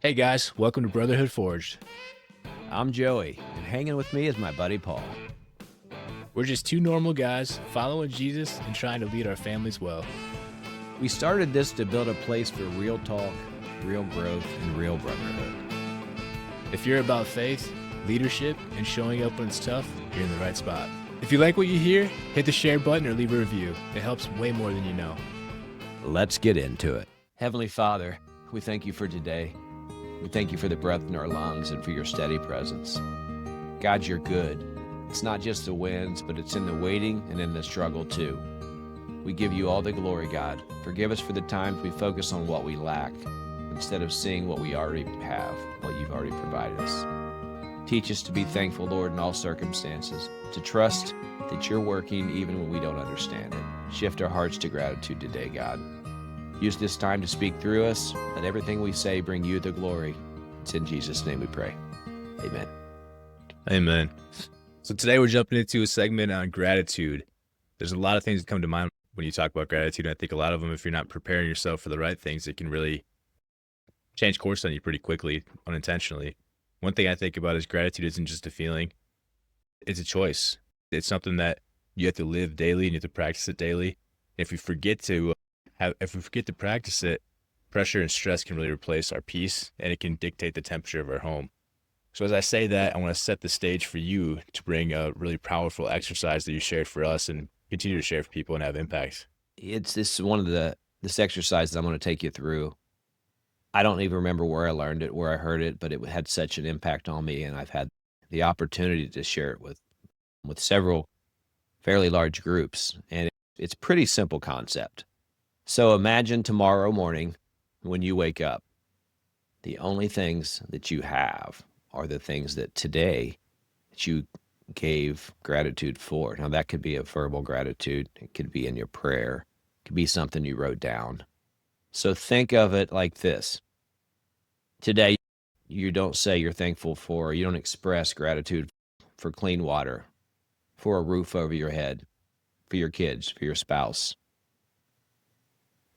Hey guys, welcome to Brotherhood Forged. I'm Joey, and hanging with me is my buddy Paul. We're just two normal guys following Jesus and trying to lead our families well. We started this to build a place for real talk, real growth, and real brotherhood. If you're about faith, leadership, and showing up when it's tough, you're in the right spot. If you like what you hear, hit the share button or leave a review. It helps way more than you know. Let's get into it. Heavenly Father, we thank you for today. We thank you for the breath in our lungs and for your steady presence. God, you're good. It's not just the wins, but it's in the waiting and in the struggle too. We give you all the glory, God. Forgive us for the times we focus on what we lack instead of seeing what we already have, what you've already provided us. Teach us to be thankful, Lord, in all circumstances, to trust that you're working even when we don't understand it. Shift our hearts to gratitude today, God. Use this time to speak through us. Let everything we say bring you the glory. It's in Jesus' name we pray. Amen. Amen. So today we're jumping into a segment on gratitude. There's a lot of things that come to mind when you talk about gratitude. I think a lot of them, if you're not preparing yourself for the right things, it can really change course on you pretty quickly, unintentionally. One thing I think about is gratitude isn't just a feeling. It's a choice. It's something that you have to live daily and you have to practice it daily. If we forget to practice it, pressure and stress can really replace our peace, and it can dictate the temperature of our home. So as I say that, I want to set the stage for you to bring a really powerful exercise that you shared for us and continue to share for people and have impact. This is one of this exercise that I'm going to take you through. I don't even remember where I learned it, where I heard it, but it had such an impact on me, and I've had the opportunity to share it with several fairly large groups, and it's a pretty simple concept. So imagine tomorrow morning when you wake up, the only things that you have are the things that today that you gave gratitude for. Now that could be a verbal gratitude. It could be in your prayer. It could be something you wrote down. So think of it like this. Today, you don't say you're thankful for, you don't express gratitude for clean water, for a roof over your head, for your kids, for your spouse,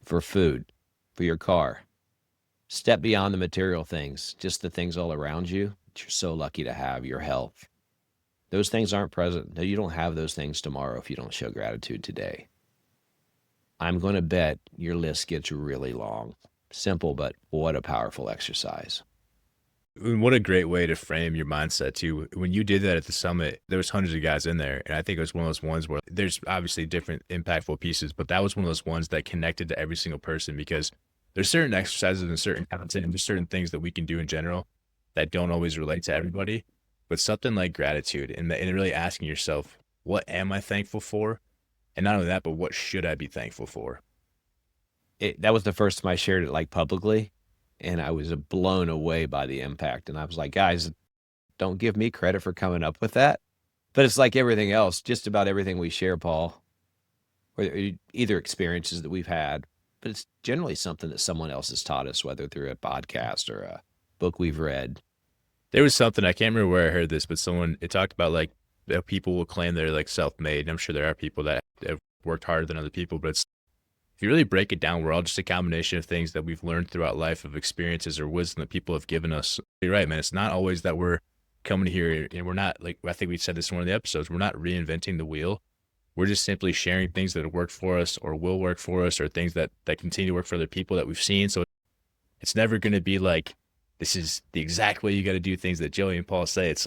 for food, for your car. Step beyond the material things, just the things all around you that you're so lucky to have, your health. Those things aren't present. No, you don't have those things tomorrow if you don't show gratitude today. I'm going to bet your list gets really long. Simple, but what a powerful exercise. And what a great way to frame your mindset too. When you did that at the summit, there was hundreds of guys in there. And I think it was one of those ones where there's obviously different impactful pieces, but that was one of those ones that connected to every single person, because there's certain exercises and certain content and there's certain things that we can do in general that don't always relate to everybody. But something like gratitude and really asking yourself, what am I thankful for? And not only that, but what should I be thankful for? That was the first time I shared it like publicly, and I was blown away by the impact. And I was like, guys, don't give me credit for coming up with that. But it's like everything else, just about everything we share, Paul, or either experiences that we've had, but it's generally something that someone else has taught us, whether through a podcast or a book we've read. There was something, I can't remember where I heard this, but it talked about like people will claim they're like self-made. And I'm sure there are people that have worked harder than other people, but if you really break it down, we're all just a combination of things that we've learned throughout life, of experiences or wisdom that people have given us. You're right, man. It's not always that we're coming here and we're not, like, I think we said this in one of the episodes, we're not reinventing the wheel. We're just simply sharing things that have worked for us or will work for us, or things that continue to work for other people that we've seen. So it's never going to be like, this is the exact way you got to do things that Joey and Paul say. It's,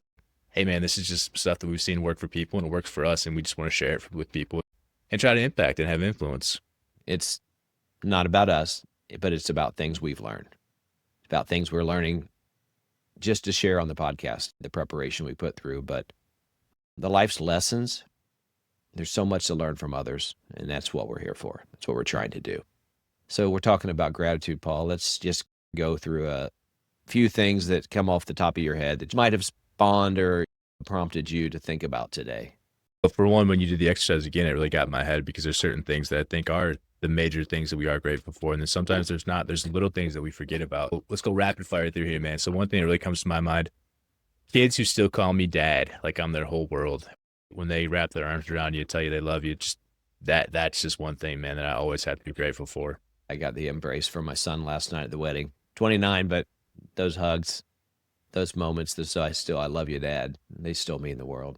hey man, this is just stuff that we've seen work for people and it works for us, and we just want to share it with people and try to impact and have influence. It's not about us, but it's about things we've learned. It's about things we're learning just to share on the podcast, the preparation we put through. But the life's lessons, there's so much to learn from others, and that's what we're here for. That's what we're trying to do. So we're talking about gratitude, Paul. Let's just go through a few things that come off the top of your head that might have spawned or prompted you to think about today. But for one, when you did the exercise again, it really got in my head, because there's certain things that I think are the major things that we are grateful for. And then sometimes there's not. There's little things that we forget about. Let's go rapid fire through here, man. So one thing that really comes to my mind, kids who still call me dad, like I'm their whole world. When they wrap their arms around you and tell you they love you, just that's just one thing, man, that I always have to be grateful for. I got the embrace from my son last night at the wedding. 29, but those hugs, those moments, I love you, Dad. They still mean the world.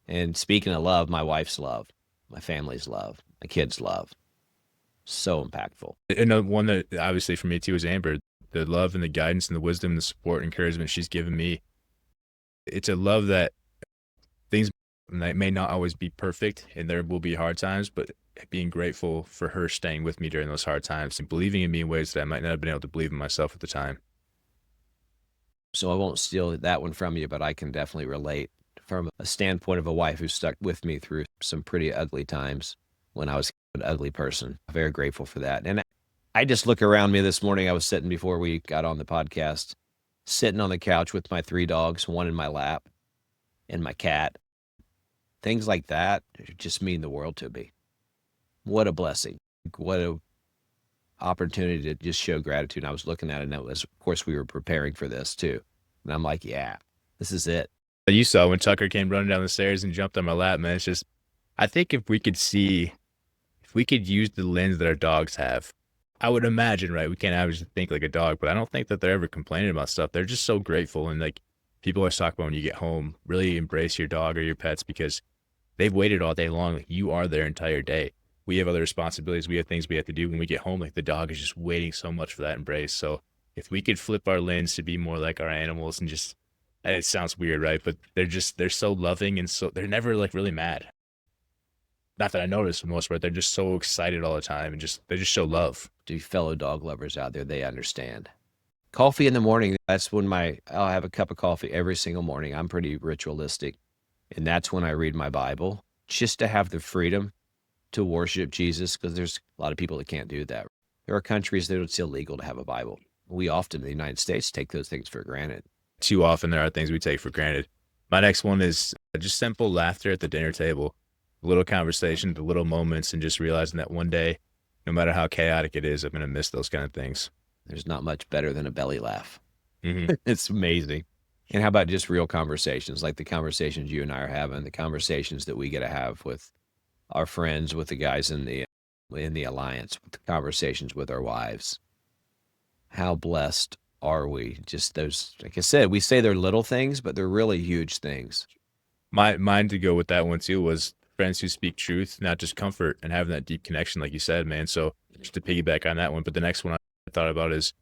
And speaking of love, my wife's love, my family's love, my kids' love, so impactful. And the one that obviously for me too is Amber. The love and the guidance and the wisdom, and the support and encouragement she's given me. It's a love that things may not always be perfect and there will be hard times, but being grateful for her staying with me during those hard times and believing in me in ways that I might not have been able to believe in myself at the time. So I won't steal that one from you, but I can definitely relate from a standpoint of a wife who stuck with me through some pretty ugly times when I was an ugly person. Very grateful for that. And I just look around me this morning. I was sitting before we got on the podcast, sitting on the couch with my 3 dogs, one in my lap and my cat. Things like that just mean the world to me. What a blessing. What a opportunity to just show gratitude. And I was looking at it, and of course, we were preparing for this too. And I'm like, yeah, this is it. You saw when Tucker came running down the stairs and jumped on my lap, man. It's just, I think if we could use the lens that our dogs have, I would imagine, right? We can't obviously think like a dog, but I don't think that they're ever complaining about stuff. They're just so grateful. And like people always talk about when you get home, really embrace your dog or your pets because they've waited all day long. Like you are their entire day. We have other responsibilities. We have things we have to do when we get home. Like the dog is just waiting so much for that embrace. So if we could flip our lens to be more like our animals and just, it sounds weird, right? But they're so loving and so they're never like really mad. Not that I notice for the most part. They're just so excited all the time and they just show love. To you fellow dog lovers out there, they understand. Coffee in the morning, that's when I'll have a cup of coffee every single morning. I'm pretty ritualistic. And that's when I read my Bible, just to have the freedom to worship Jesus, because there's a lot of people that can't do that. There are countries that it's illegal to have a Bible. We often in the United States take those things for granted. Too often there are things we take for granted. My next one is just simple laughter at the dinner table, little conversation, the little moments, and just realizing that one day, no matter how chaotic it is, I'm going to miss those kind of things. There's not much better than a belly laugh. Mm-hmm. It's amazing. And how about just real conversations, like the conversations you and I are having, the conversations that we get to have with our friends, with the guys in the alliance, with the conversations with our wives. How blessed are we? Just those, like I said, we say they're little things, but they're really huge things. Mine to go with that one too was friends who speak truth, not just comfort, and having that deep connection, like you said, man. So just to piggyback on that one, but the next one I thought about is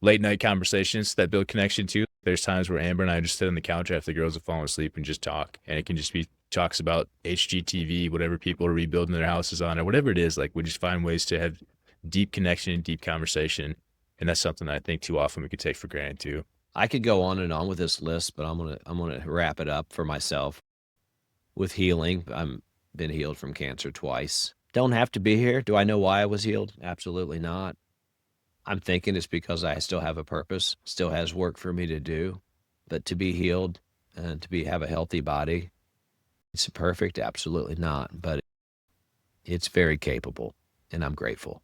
late night conversations that build connection too. There's times where Amber and I just sit on the couch after the girls have fallen asleep and just talk, and it can just be talks about HGTV, whatever people are rebuilding their houses on, or whatever it is. Like we just find ways to have deep connection and deep conversation, and that's something that I think too often we could take for granted too. I could go on and on with this list, but I'm gonna wrap it up for myself with healing. I'm been healed from cancer twice. Don't have to be here. Do I know why I was healed? Absolutely not. I'm thinking it's because I still have a purpose, still has work for me to do. But to be healed and to have a healthy body, it's perfect? Absolutely not. But it's very capable, and I'm grateful.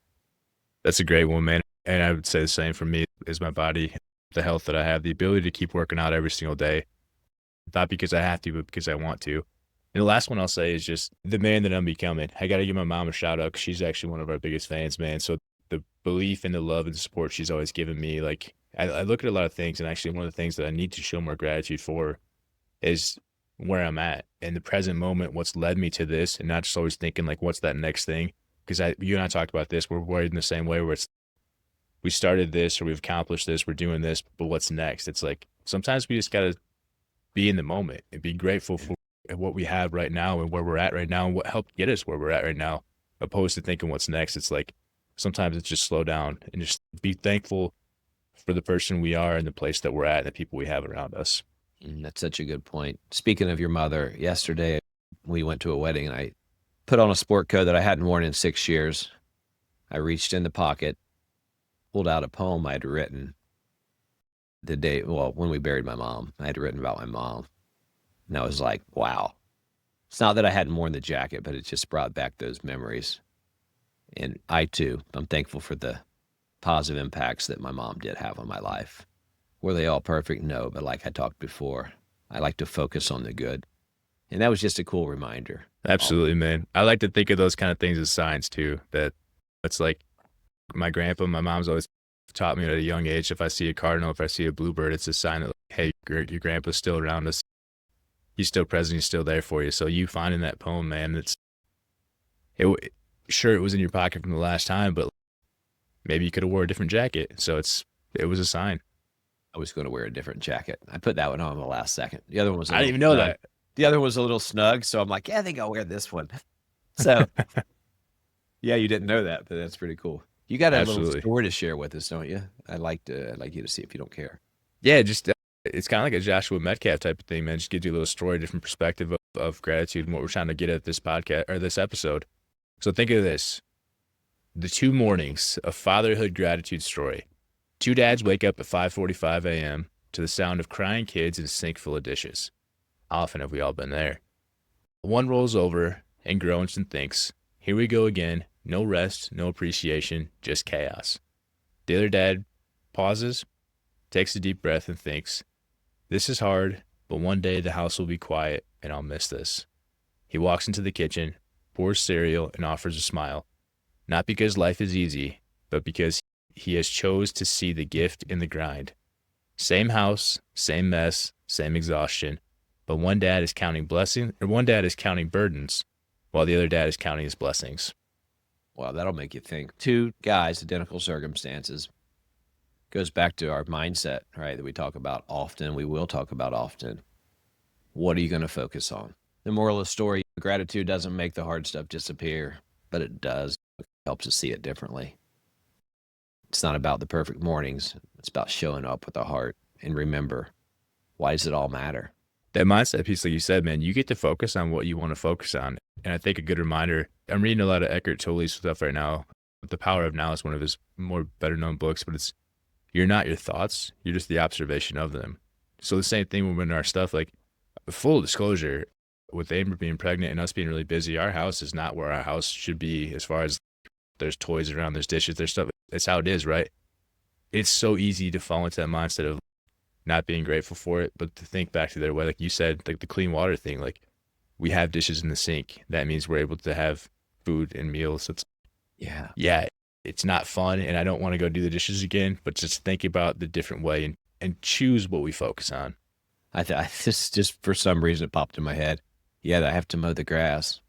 That's a great one, man. And I would say the same for me is my body, the health that I have, the ability to keep working out every single day, not because I have to, but because I want to. And the last one I'll say is just the man that I'm becoming. I got to give my mom a shout out because she's actually one of our biggest fans, man. So the belief and the love and the support she's always given me, like I look at a lot of things, and actually one of the things that I need to show more gratitude for is where I'm at in the present moment, what's led me to this, and not just always thinking like, what's that next thing? Because you and I talked about this. We're worried in the same way where it's, we started this or we've accomplished this, we're doing this, but what's next? It's like, sometimes we just got to be in the moment and be grateful for what we have right now and where we're at right now and what helped get us where we're at right now, opposed to thinking what's next. It's like, sometimes it's just slow down and just be thankful for the person we are and the place that we're at and the people we have around us. That's such a good point. Speaking of your mother, yesterday we went to a wedding and I put on a sport coat that I hadn't worn in 6 years. I reached in the pocket, pulled out a poem I'd written the day, when we buried my mom. I had written about my mom. And I was like, wow. It's not that I hadn't worn the jacket, but it just brought back those memories. And I too, I'm thankful for the positive impacts that my mom did have on my life. Were they all perfect? No, but like I talked before, I like to focus on the good. And that was just a cool reminder. Absolutely, man. I like to think of those kind of things as signs too, that it's like my grandpa, my mom's always taught me at a young age, if I see a cardinal, if I see a bluebird, it's a sign that, hey, your grandpa's still around us. He's still present. He's still there for you. So you finding that poem, man, sure, it was in your pocket from the last time, but maybe you could have wore a different jacket. So it was a sign. I was going to wear a different jacket. I put that one on the last second. The other one was I didn't even know that. The other one was a little snug, so I'm like, yeah, I think I'll wear this one. So, yeah, you didn't know that, but that's pretty cool. You got a little story to share with us, don't you? I'd like you to see if you don't care. Yeah, just it's kind of like a Joshua Metcalf type of thing, man. Just gives you a little story, different perspective of gratitude and what we're trying to get at this podcast or this episode. So think of this. The 2 mornings of fatherhood gratitude story. 2 dads wake up at 5:45 a.m. to the sound of crying kids and a sink full of dishes. How often have we all been there? One rolls over and groans and thinks, here we go again. No rest, no appreciation, just chaos. The other dad pauses, takes a deep breath and thinks, this is hard, but one day the house will be quiet and I'll miss this. He walks into the kitchen, pours cereal and offers a smile. Not because life is easy, but because he has chose to see the gift in the grind. Same house, same mess, same exhaustion, but one dad is counting burdens, while the other dad is counting his blessings. Well, that'll make you think. 2 guys, identical circumstances. Goes back to our mindset, right, that we talk about often, we will talk about often. What are you going to focus on? The moral of the story, gratitude doesn't make the hard stuff disappear, but it does. It helps us see it differently. It's not about the perfect mornings. It's about showing up with a heart. And remember, why does it all matter? That mindset piece, like you said, man, you get to focus on what you want to focus on. And I think a good reminder, I'm reading a lot of Eckhart Tolle's stuff right now. The Power of Now is one of his more better known books, but it's, you're not your thoughts, you're just the observation of them. So the same thing when we're in our stuff, like full disclosure, with Amber being pregnant and us being really busy, our house is not where our house should be as far as there's toys around, there's dishes, there's stuff. It's how it is, right? It's so easy to fall into that mindset of not being grateful for it, but to think back to their way, like you said, like the clean water thing, like we have dishes in the sink. That means we're able to have food and meals. It's yeah, it's not fun, and I don't want to go do the dishes again, but just think about the different way and choose what we focus on. Just for some reason it popped in my head. Yeah, I have to mow the grass,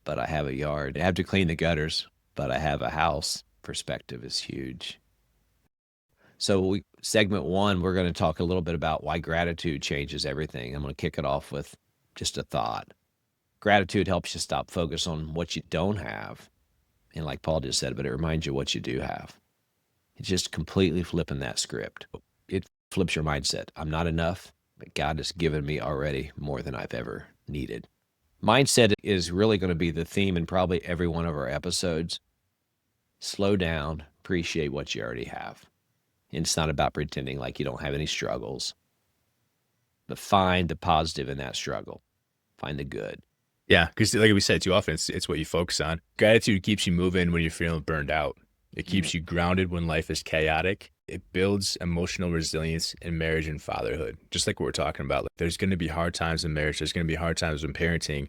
but I have a yard. I have to clean the gutters, but I have a house. Perspective is huge. So segment 1, we're going to talk a little bit about why gratitude changes everything. I'm going to kick it off with just a thought. Gratitude helps you stop focus on what you don't have. And like Paul just said, but it reminds you what you do have. It's just completely flipping that script. It flips your mindset. I'm not enough, but God has given me already more than I've ever needed. Mindset is really going to be the theme in probably every one of our episodes. Slow down, appreciate what you already have. And it's not about pretending like you don't have any struggles, but find the positive in that struggle. Find the good. Yeah, because like we said too often, it's what you focus on. Gratitude keeps you moving when you're feeling burned out. It keeps you grounded when life is chaotic. It builds emotional resilience in marriage and fatherhood. Just like what we're talking about. Like, there's going to be hard times in marriage. There's going to be hard times in parenting.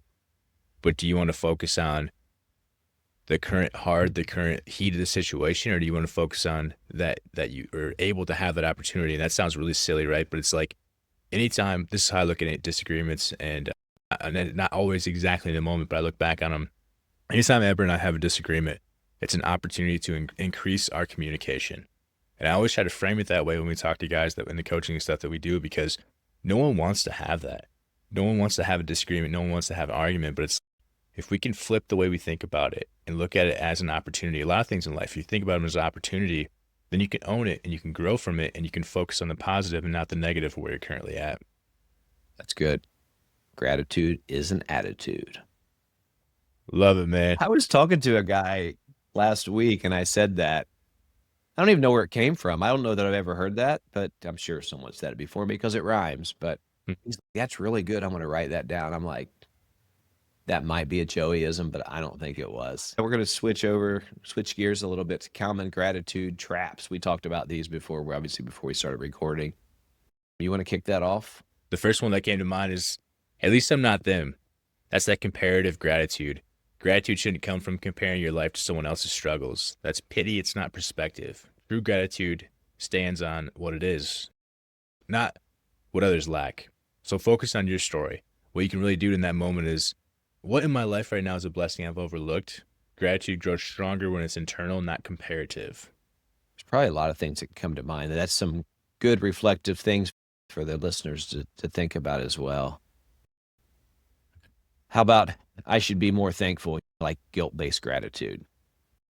But do you want to focus on the current heat of the situation, or do you want to focus on that you are able to have that opportunity? And that sounds really silly, right? But it's like anytime, this is how I look at disagreements, and not always exactly in the moment, but I look back on them. Anytime Amber and I have a disagreement, it's an opportunity to increase our communication. And I always try to frame it that way when we talk to guys that in the coaching and stuff that we do, because no one wants to have that. No one wants to have a disagreement. No one wants to have an argument, but it's, if we can flip the way we think about it and look at it as an opportunity, a lot of things in life, if you think about them as an opportunity, then you can own it and you can grow from it and you can focus on the positive and not the negative where you're currently at. That's good. Gratitude is an attitude. Love it, man. I was talking to a guy last week and I said that. I don't even know where it came from. I don't know that I've ever heard that, but I'm sure someone said it before me because it rhymes. But he's like, that's really good. I'm going to write that down. I'm like, that might be a Joeyism, but I don't think it was. We're going to switch gears a little bit to common gratitude traps. We talked about these before we started recording. You want to kick that off? The first one that came to mind is, at least I'm not them. That's that comparative gratitude. Gratitude shouldn't come from comparing your life to someone else's struggles. That's pity. It's not perspective. True gratitude stands on what it is, not what others lack. So focus on your story. What you can really do in that moment is, what in my life right now is a blessing I've overlooked? Gratitude grows stronger when it's internal, not comparative. There's probably a lot of things that can come to mind. That's some good reflective things for the listeners to think about as well. How about I should be more thankful, like guilt-based gratitude?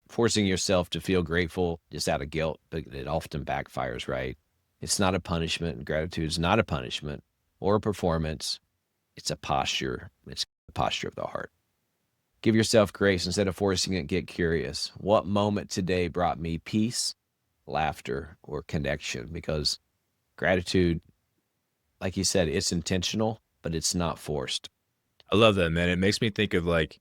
Forcing yourself to feel grateful just out of guilt, but it often backfires, right? It's not a punishment, and gratitude is not a punishment or a performance. It's a posture. It's the posture of the heart. Give yourself grace instead of forcing it. Get curious. What moment today brought me peace, laughter, or connection? Because gratitude, like you said, it's intentional, but it's not forced. I love that, man. It makes me think of like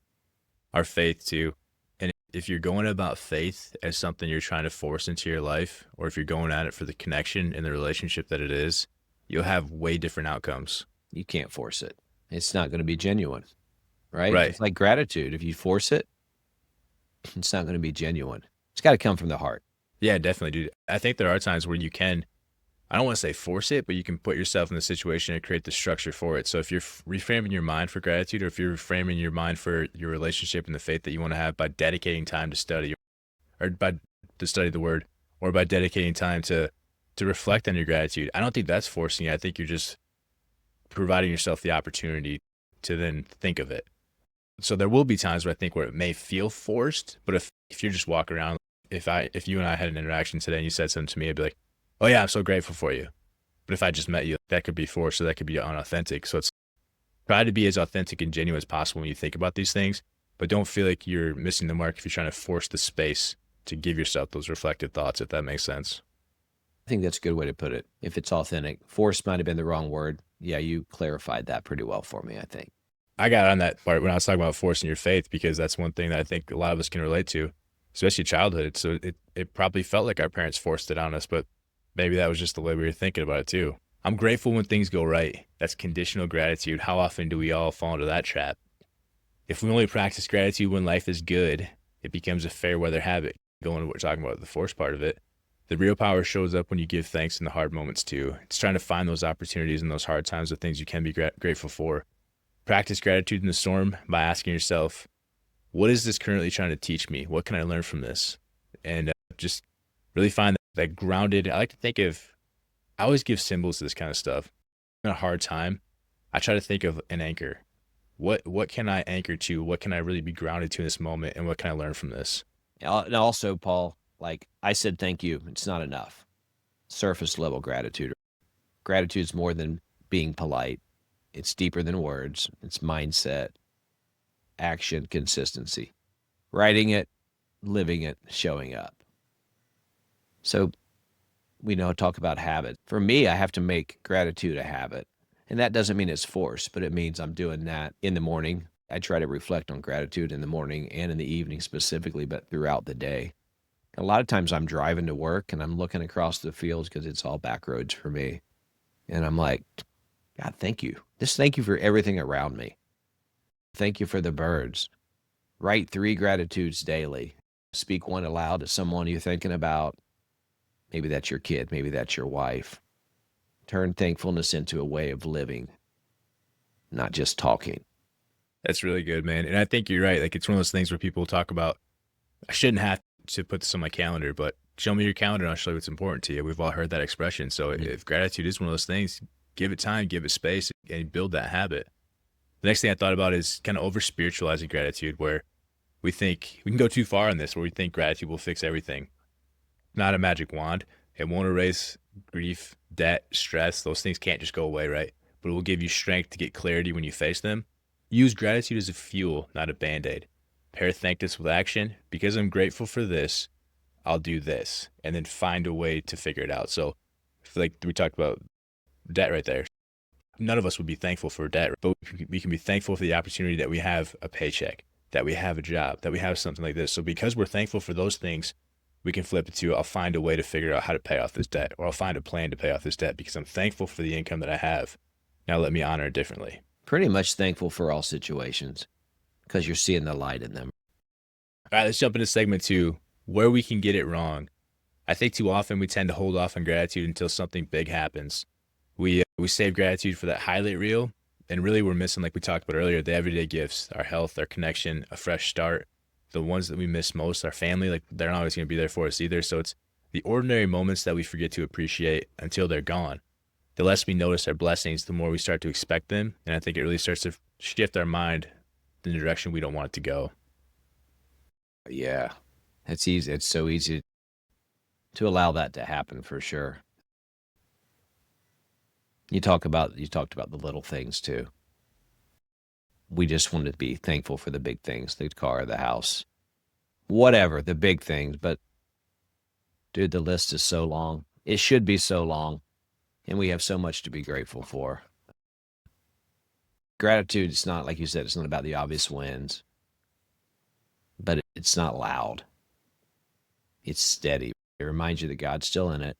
our faith too. And if you're going about faith as something you're trying to force into your life, or if you're going at it for the connection and the relationship that it is, you'll have way different outcomes. You can't force it. It's not going to be genuine, right? Right. It's like gratitude. If you force it, it's not going to be genuine. It's got to come from the heart. Yeah, definitely, dude. I think there are times where you can, I don't want to say force it, but you can put yourself in the situation and create the structure for it. So if you're reframing your mind for gratitude, or if you're reframing your mind for your relationship and the faith that you want to have by dedicating time to study, or by to study the word, or by dedicating time to reflect on your gratitude, I don't think that's forcing it. I think you're just providing yourself the opportunity to then think of it. So there will be times where I think where it may feel forced, but if you're just walking around, if you and I had an interaction today and you said something to me, I'd be like, oh yeah, I'm so grateful for you. But if I just met you, that could be forced, so that could be unauthentic. So it's try to be as authentic and genuine as possible when you think about these things, but don't feel like you're missing the mark if you're trying to force the space to give yourself those reflective thoughts, if that makes sense. I think that's a good way to put it. If it's authentic, force might have been the wrong word. Yeah, you clarified that pretty well for me, I think. I got on that part when I was talking about forcing your faith, because that's one thing that I think a lot of us can relate to, especially childhood. So it probably felt like our parents forced it on us, but maybe that was just the way we were thinking about it too. I'm grateful when things go right. That's conditional gratitude. How often do we all fall into that trap? If we only practice gratitude when life is good, it becomes a fair weather habit. Going to what we're talking about, the force part of it. The real power shows up when you give thanks in the hard moments too. It's trying to find those opportunities in those hard times of things you can be grateful for. Practice gratitude in the storm by asking yourself, what is this currently trying to teach me? What can I learn from this? And just really find that grounded. I like to think of, I always give symbols to this kind of stuff. In a hard time, I try to think of an anchor. What can I anchor to? What can I really be grounded to in this moment? And what can I learn from this? And also, Paul, like I said, thank you. It's not enough. Surface level gratitude. Gratitude is more than being polite. It's deeper than words. It's mindset, action, consistency. Writing it, living it, showing up. So we talk about habit. For me, I have to make gratitude a habit. And that doesn't mean it's forced, but it means I'm doing that in the morning. I try to reflect on gratitude in the morning and in the evening specifically, but throughout the day. A lot of times I'm driving to work and I'm looking across the fields because it's all back roads for me. And I'm like, God, thank you. Just thank you for everything around me. Thank you for the birds. Write 3 gratitudes daily. Speak one aloud to someone you're thinking about. Maybe that's your kid. Maybe that's your wife. Turn thankfulness into a way of living, not just talking. That's really good, man. And I think you're right. Like, it's one of those things where people talk about, I shouldn't have to put this on my calendar, but show me your calendar and I'll show you what's important to you. We've all heard that expression. So if gratitude is one of those things, give it time, give it space, and build that habit. The next thing I thought about is kind of over spiritualizing gratitude, where we think we can go too far in this, where we think gratitude will fix everything. Not a magic wand. It won't erase grief, debt, stress. Those things can't just go away, right? But it will give you strength to get clarity when you face them. Use gratitude as a fuel, not a band-aid. Pair thankfulness with action. Because I'm grateful for this, I'll do this. And then find a way to figure it out. So, like we talked about debt right there. None of us would be thankful for debt, but we can be thankful for the opportunity that we have a paycheck, that we have a job, that we have something like this. So because we're thankful for those things, we can flip it to, I'll find a way to figure out how to pay off this debt, or I'll find a plan to pay off this debt because I'm thankful for the income that I have. Now let me honor it differently. Pretty much thankful for all situations because you're seeing the light in them. All right, let's jump into segment 2, where we can get it wrong. I think too often we tend to hold off on gratitude until something big happens. We save gratitude for that highlight reel, and really we're missing, like we talked about earlier, the everyday gifts, our health, our connection, a fresh start. The ones that we miss most, our family, like they're not always going to be there for us either. So it's the ordinary moments that we forget to appreciate until they're gone. The less we notice our blessings, the more we start to expect them, and I think it really starts to shift our mind in the direction we don't want it to go. Yeah, it's easy. It's so easy to allow that to happen for sure. You talked about the little things too. We just want to be thankful for the big things, the car, the house, whatever, the big things. But dude, the list is so long. It should be so long. And we have so much to be grateful for. Gratitude is not, like you said, it's not about the obvious wins, but it's not loud. It's steady. It reminds you that God's still in it.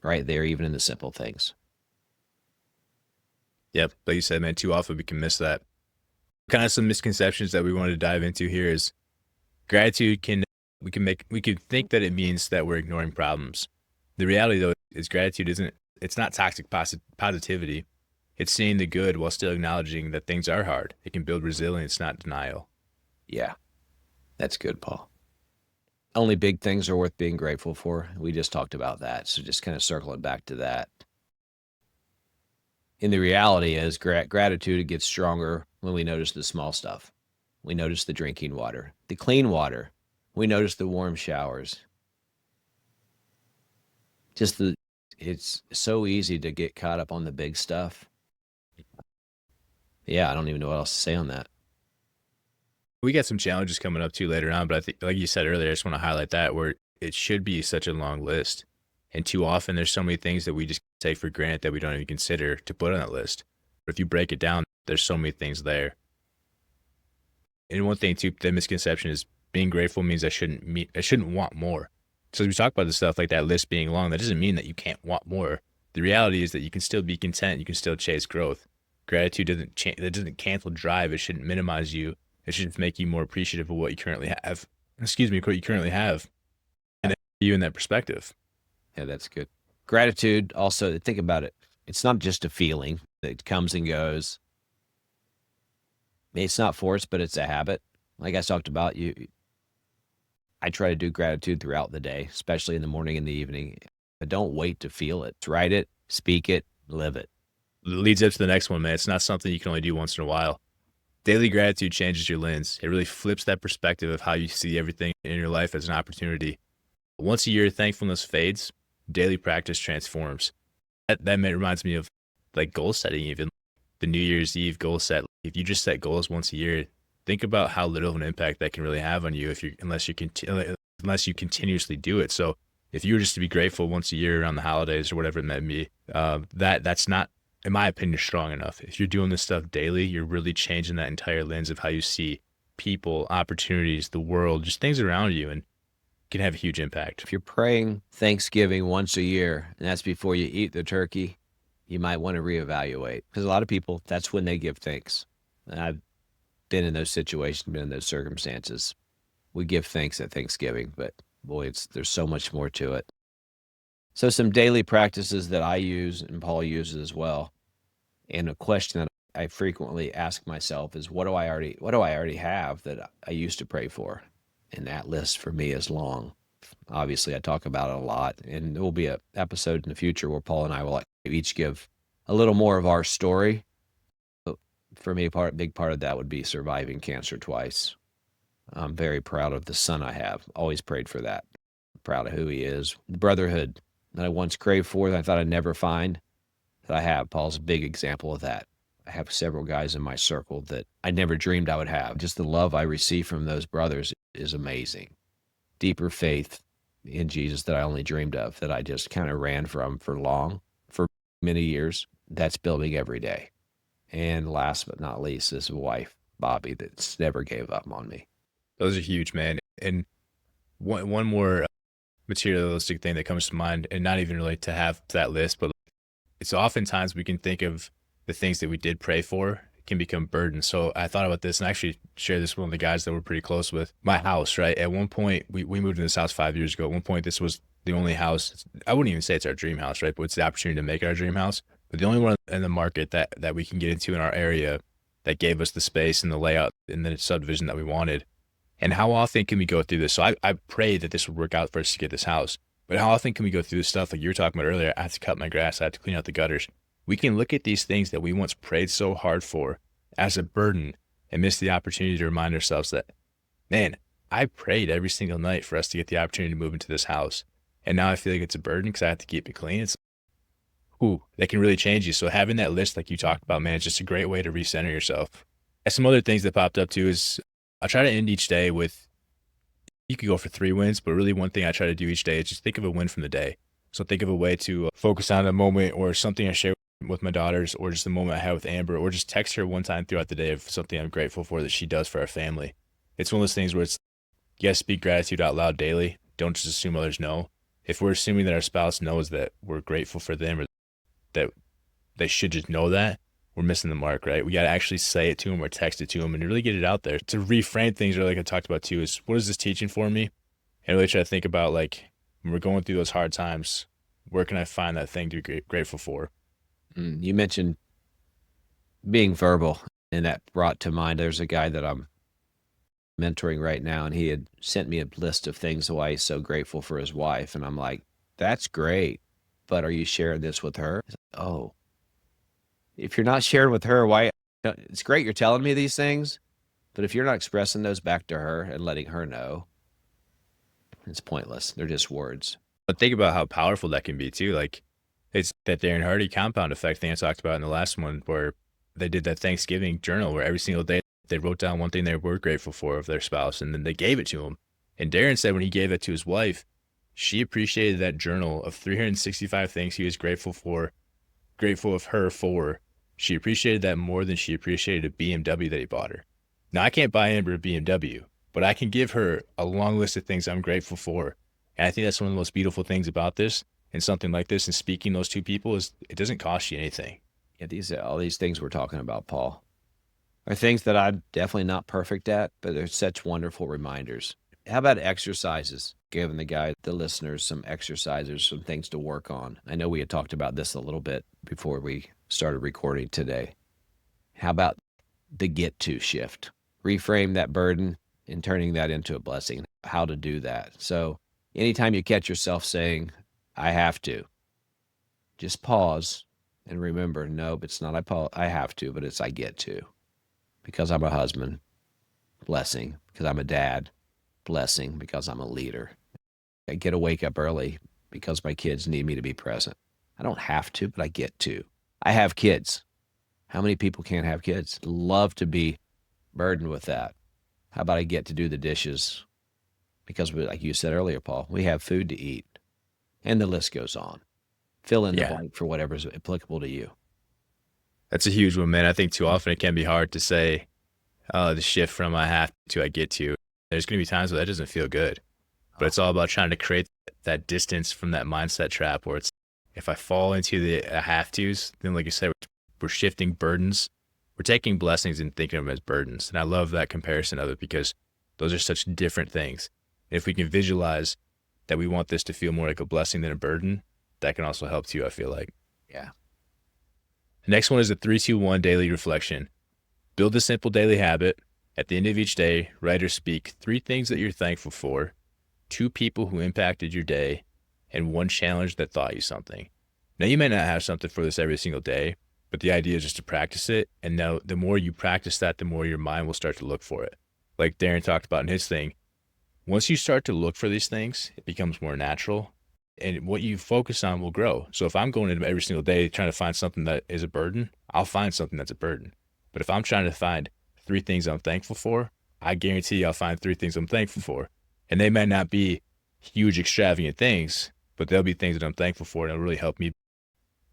Right there, even in the simple things. Yep, like you said, man, too often we can miss that. Kind of some misconceptions that we wanted to dive into here is gratitude we could think that it means that we're ignoring problems. The reality though is gratitude it's not toxic positivity. It's seeing the good while still acknowledging that things are hard. It can build resilience, not denial. Yeah, that's good, Paul. Only big things are worth being grateful for. We just talked about that. So just kind of circling back to that. And the reality is gratitude gets stronger when we notice the small stuff. We notice the drinking water, the clean water. We notice the warm showers. It's so easy to get caught up on the big stuff. Yeah, I don't even know what else to say on that. We got some challenges coming up too later on, but I think, like you said earlier, I just want to highlight that where it should be such a long list. And too often there's so many things that we just take for granted that we don't even consider to put on that list. But if you break it down, there's so many things there. And one thing too, the misconception is being grateful means I shouldn't want more. So as we talk about the stuff like that list being long, that doesn't mean that you can't want more. The reality is that you can still be content. You can still chase growth. Gratitude doesn't cancel drive. It shouldn't minimize you. It should make you more appreciative of what you currently have. What you currently have, and you in that perspective. Yeah, that's good. Gratitude also, think about it. It's not just a feeling that comes and goes. It's not forced, but it's a habit. Like I talked about, I try to do gratitude throughout the day, especially in the morning and the evening. But don't wait to feel it. Write it, speak it, live it. It leads up to the next one, man. It's not something you can only do once in a while. Daily gratitude changes your lens. It really flips that perspective of how you see everything in your life as an opportunity. Once a year, thankfulness fades. Daily practice transforms. That reminds me of like goal setting, even the New Year's Eve goal set. If you just set goals once a year, think about how little of an impact that can really have on you unless you continuously do it. So if you were just to be grateful once a year around the holidays or whatever it may be, that's not, in my opinion, strong enough. If you're doing this stuff daily, you're really changing that entire lens of how you see people, opportunities, the world, just things around you, and can have a huge impact. If you're praying Thanksgiving once a year, and that's before you eat the turkey, you might want to reevaluate. Because a lot of people, that's when they give thanks. And I've been in those situations, been in those circumstances. We give thanks at Thanksgiving, but boy, there's so much more to it. So some daily practices that I use and Paul uses as well. And a question that I frequently ask myself is, what do I already have that I used to pray for? And that list for me is long. Obviously, I talk about it a lot, and there will be an episode in the future where Paul and I will each give a little more of our story. But for me, big part of that would be surviving cancer twice. I'm very proud of the son I have. Always prayed for that. Proud of who he is. The brotherhood that I once craved for that I thought I'd never find, that I have. Paul's a big example of that. I have several guys in my circle that I never dreamed I would have. Just the love I receive from those brothers is amazing. Deeper faith in Jesus that I only dreamed of, that I just kind of ran from for many years. That's building every day. And last but not least, this wife, Bobby, that's never gave up on me. Those are huge, man. And one more materialistic thing that comes to mind, and not even really to have that list, but it's oftentimes we can think of the things that we did pray for can become burdens. So I thought about this and I actually shared this with one of the guys that we're pretty close with. My house, right? At one point, we moved in this house 5 years ago. At one point, this was the only house. I wouldn't even say it's our dream house, right? But it's the opportunity to make it our dream house. But the only one in the market that we can get into in our area that gave us the space and the layout and the subdivision that we wanted. And how often can we go through this? So I prayed that this would work out for us to get this house. But how often can we go through this stuff like you were talking about earlier? I have to cut my grass. I have to clean out the gutters. We can look at these things that we once prayed so hard for as a burden and miss the opportunity to remind ourselves that, man, I prayed every single night for us to get the opportunity to move into this house. And now I feel like it's a burden because I have to keep it clean. It's, that can really change you. So having that list like you talked about, man, it's just a great way to recenter yourself. And some other things that popped up too is I try to end each day with, you could go for 3 wins, but really one thing I try to do each day is just think of a win from the day. So think of a way to focus on a moment or something I share with my daughters, or just the moment I had with Amber, or just text her one time throughout the day of something I'm grateful for that she does for our family. It's one of those things where it's, yes, speak gratitude out loud daily. Don't just assume others know. If we're assuming that our spouse knows that we're grateful for them or that they should just know that, we're missing the mark, right? We got to actually say it to them or text it to them and really get it out there. To reframe things, or like I talked about too, is what is this teaching for me? And really try to think about, like, when we're going through those hard times, where can I find that thing to be grateful for? You mentioned being verbal, and that brought to mind, there's a guy that I'm mentoring right now, and he had sent me a list of things why he's so grateful for his wife. And I'm like, that's great, but are you sharing this with her? Oh, if you're not sharing with her, why? It's great you're telling me these things, but if you're not expressing those back to her and letting her know, it's pointless. They're just words. But think about how powerful that can be too. Like, it's that Darren Hardy compound effect thing I talked about in the last one, where they did that Thanksgiving journal where every single day they wrote down one thing they were grateful for of their spouse, and then they gave it to him. And Darren said when he gave it to his wife, she appreciated that journal of 365 things he was grateful of her for. She appreciated that more than she appreciated a BMW that he bought her. Now, I can't buy Amber a BMW, but I can give her a long list of things I'm grateful for. And I think that's one of the most beautiful things about this and something like this, and speaking those two people, is it doesn't cost you anything. Yeah, all these things we're talking about, Paul, are things that I'm definitely not perfect at, but they're such wonderful reminders. How about exercises? Giving the listeners some exercises, some things to work on. I know we had talked about this a little bit before we started recording today. How about the get to shift? Reframe that burden and turning that into a blessing. How to do that. So anytime you catch yourself saying, I have to, just pause and remember, nope, it's not I have to, but it's I get to. Because I'm a husband, blessing. Because I'm a dad, blessing. Because I'm a leader. I get to wake up early because my kids need me to be present. I don't have to, but I get to. I have kids. How many people can't have kids? Love to be burdened with that. How about I get to do the dishes? Because like you said earlier, Paul, we have food to eat. And the list goes on. Fill in the blank for whatever's applicable to you. That's a huge one, man. I think too often it can be hard to say the shift from I have to I get to. There's going to be times where that doesn't feel good. But it's all about trying to create that distance from that mindset trap where it's, if I fall into the have tos, then like you said, we're shifting burdens. We're taking blessings and thinking of them as burdens. And I love that comparison of it because those are such different things. If we can visualize that we want this to feel more like a blessing than a burden, that can also help too, I feel like. Yeah. The next one is the 3-2-1 daily reflection. Build a simple daily habit. At the end of each day, write or speak 3 things that you're thankful for, 2 people who impacted your day, and 1 challenge that taught you something. Now, you may not have something for this every single day, but the idea is just to practice it. And now the more you practice that, the more your mind will start to look for it. Like Darren talked about in his thing, once you start to look for these things, it becomes more natural. And what you focus on will grow. So if I'm going into every single day trying to find something that is a burden, I'll find something that's a burden. But if I'm trying to find 3 things I'm thankful for, I guarantee I'll find 3 things I'm thankful for. And they might not be huge, extravagant things, but they'll be things that I'm thankful for, and it'll really help me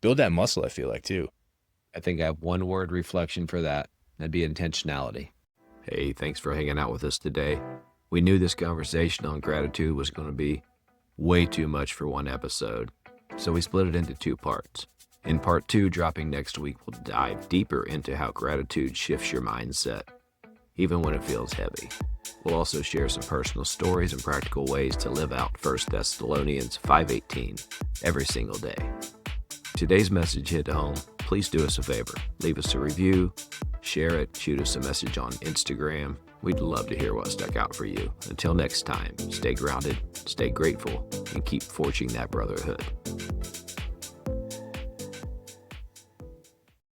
build that muscle, I feel like, too. I think I have 1 word reflection for that. That'd be intentionality. Hey, thanks for hanging out with us today. We knew this conversation on gratitude was going to be way too much for 1 episode, so we split it into 2 parts. In part 2, dropping next week, we'll dive deeper into how gratitude shifts your mindset, even when it feels heavy. We'll also share some personal stories and practical ways to live out 1 Thessalonians 5:18 every single day. Today's message hit home. Please do us a favor. Leave us a review, share it, shoot us a message on Instagram. We'd love to hear what stuck out for you. Until next time, stay grounded, stay grateful, and keep forging that brotherhood.